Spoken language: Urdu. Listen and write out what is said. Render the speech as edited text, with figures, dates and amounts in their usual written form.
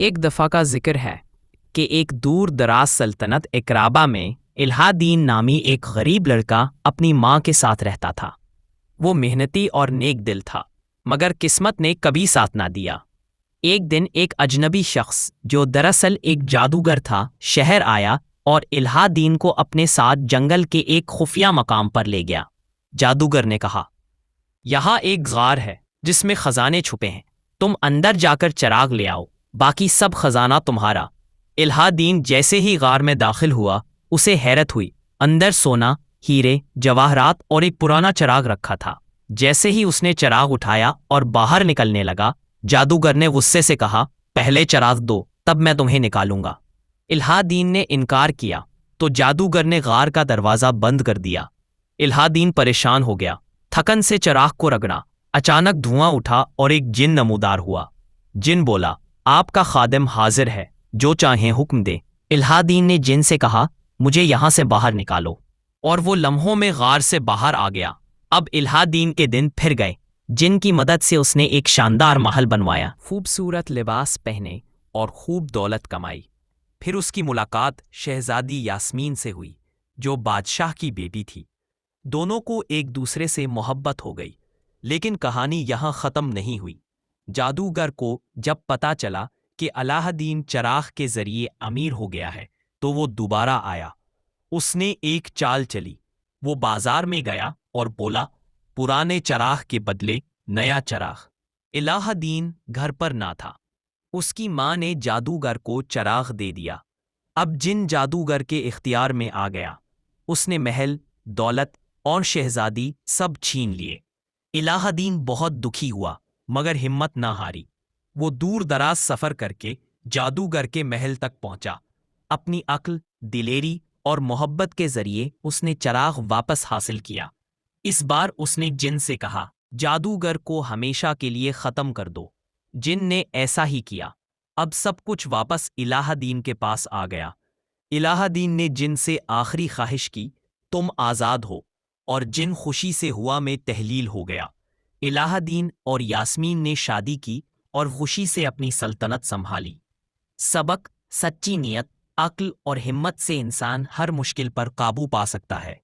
ایک دفعہ کا ذکر ہے کہ ایک دور دراز سلطنت اقرابہ میں الہا دین نامی ایک غریب لڑکا اپنی ماں کے ساتھ رہتا تھا۔ وہ محنتی اور نیک دل تھا، مگر قسمت نے کبھی ساتھ نہ دیا۔ ایک دن ایک اجنبی شخص جو دراصل ایک جادوگر تھا شہر آیا اور الہا دین کو اپنے ساتھ جنگل کے ایک خفیہ مقام پر لے گیا۔ جادوگر نے کہا، یہاں ایک غار ہے جس میں خزانے چھپے ہیں، تم اندر جا کر چراغ لے آؤ، باقی سب خزانہ تمہارا۔ الہا دین جیسے ہی غار میں داخل ہوا اسے حیرت ہوئی۔ اندر سونا، ہیرے، جواہرات اور ایک پرانا چراغ رکھا تھا۔ جیسے ہی اس نے چراغ اٹھایا اور باہر نکلنے لگا، جادوگر نے غصے سے کہا، پہلے چراغ دو تب میں تمہیں نکالوں گا۔ الہا دین نے انکار کیا تو جادوگر نے غار کا دروازہ بند کر دیا۔ الہا دین پریشان ہو گیا، تھکن سے چراغ کو رگڑا۔ اچانک دھواں اٹھا اور ایک جن نمودار ہوا۔ جن بولا، آپ کا خادم حاضر ہے، جو چاہیں حکم دے۔ الہا دین نے جن سے کہا، مجھے یہاں سے باہر نکالو، اور وہ لمحوں میں غار سے باہر آ گیا۔ اب الہا دین کے دن پھر گئے۔ جن کی مدد سے اس نے ایک شاندار محل بنوایا، خوبصورت لباس پہنے اور خوب دولت کمائی۔ پھر اس کی ملاقات شہزادی یاسمین سے ہوئی، جو بادشاہ کی بیٹی تھی۔ دونوں کو ایک دوسرے سے محبت ہو گئی، لیکن کہانی یہاں ختم نہیں ہوئی۔ جادوگر کو جب پتہ چلا کہ الہا دین چراغ کے ذریعے امیر ہو گیا ہے تو وہ دوبارہ آیا۔ اس نے ایک چال چلی۔ وہ بازار میں گیا اور بولا، پرانے چراغ کے بدلے نیا چراغ۔ الہا دین گھر پر نہ تھا۔ اس کی ماں نے جادوگر کو چراغ دے دیا۔ اب جن جادوگر کے اختیار میں آ گیا۔ اس نے محل، دولت اور شہزادی سب چھین لیے۔ الہا دین بہت دکھی ہوا، مگر ہمت نہ ہاری۔ وہ دور دراز سفر کر کے جادوگر کے محل تک پہنچا۔ اپنی عقل، دلیری اور محبت کے ذریعے اس نے چراغ واپس حاصل کیا۔ اس بار اس نے جن سے کہا، جادوگر کو ہمیشہ کے لیے ختم کر دو۔ جن نے ایسا ہی کیا۔ اب سب کچھ واپس الہا دین کے پاس آ گیا۔ الہا دین نے جن سے آخری خواہش کی، تم آزاد ہو، اور جن خوشی سے ہوا میں تحلیل ہو گیا۔ الہا دین اور یاسمین نے شادی کی اور خوشی سے اپنی سلطنت سنبھالی۔ سبق: سچی نیت، عقل اور ہمت سے انسان ہر مشکل پر قابو پا سکتا ہے۔